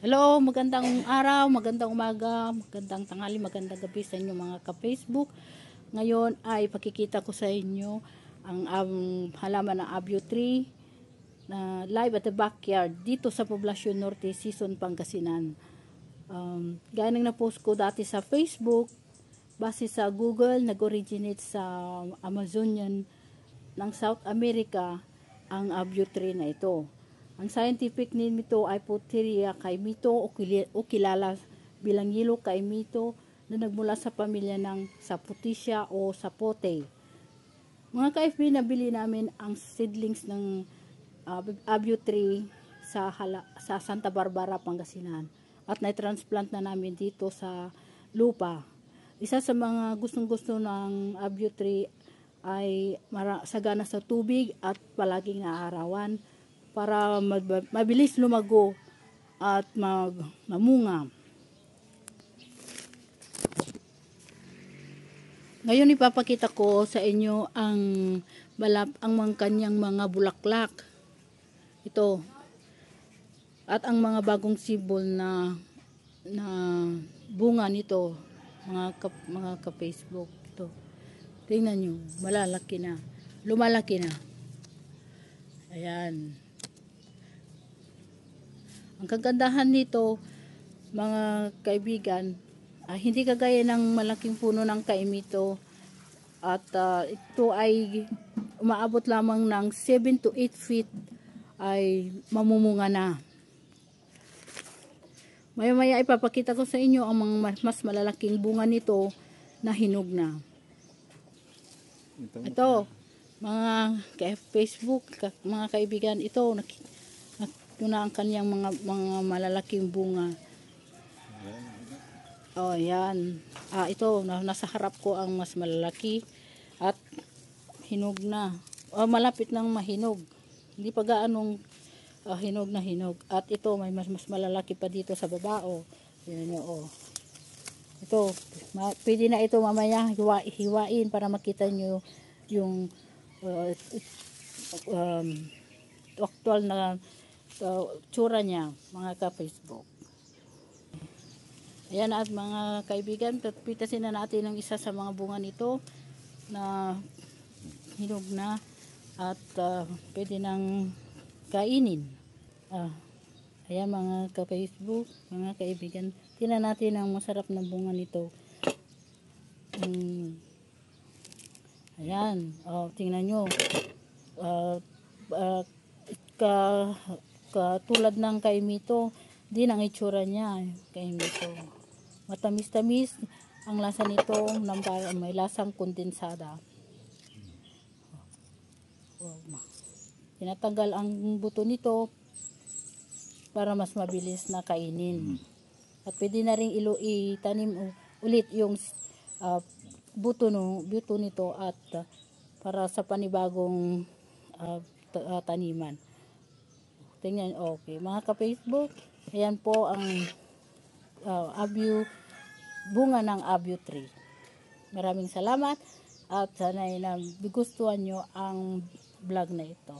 Hello, magandang araw, magandang umaga, magandang tanghali, magandang gabi sa inyo mga ka-Facebook. Ngayon ay pakikita ko sa inyo ang halaman ng abyo tree na live at the backyard dito sa Poblacion Norte, Sison, Pangasinan. Gaya ng na-post ko dati sa Facebook, base sa Google, nag-originate sa Amazonian ng South America ang abyo tree na ito. Ang scientific name nito ay Potheria caimito o kilala bilang Yellow caimito na nagmula sa pamilya ng Sapotisia o Sapote. Mga ka-FB, nabili namin ang seedlings ng abyo tree sa Santa Barbara, Pangasinan at na-transplant na namin dito sa lupa. Isa sa mga gustong-gusto ng abyo tree ay sagana sa tubig at palaging naaarawan para mabilis lumago at mamunga. Ngayon ipapakita ko sa inyo ang kanyang mga bulaklak. Ito. At ang mga bagong sibol na bunga nito, mga ka-Facebook. Ito. Tingnan nyo, malalaki na. Lumalaki na. Ayan. Ang kagandahan nito, mga kaibigan, hindi kagaya ng malaking puno ng kaimito at ito ay umaabot lamang ng 7 to 8 feet ay mamumunga na. Maya-maya ipapakita ko sa inyo ang mga mas malalaking bunga nito na hinog na. Ito, mga Facebook, mga kaibigan, ito na ang kanyang mga malalaking bunga. Oh, yan. Ito, nasa harap ko ang mas malalaki at hinog na. Malapit nang mahinog. Hindi pa gaanong hinog na hinog. At ito, may mas malalaki pa dito sa baba. Yan nyo, Ito, pwede na ito mamaya hiwain para makita nyo yung actual na tsura niya, mga ka-Facebook. Ayan, at mga kaibigan, pitasin na natin ang isa sa mga bunga nito na hinog na at pwede nang kainin. Ayan, mga ka-Facebook, mga kaibigan, tingnan natin ang masarap na bunga nito. Ayan, tingnan nyo. Katulad ng kaimito, din ang itsura niya, kaimito. Matamis-tamis ang lasa nito, may lasang kondensada. Tinatanggal ang buto nito para mas mabilis na kainin. At pwede na rin itanim ulit yung buto nito at para sa panibagong taniman. Tingnan, okay. Mga ka-Facebook, ayan po ang bunga ng abyo tree. Maraming salamat at sana nagustuhan nyo ang vlog na ito.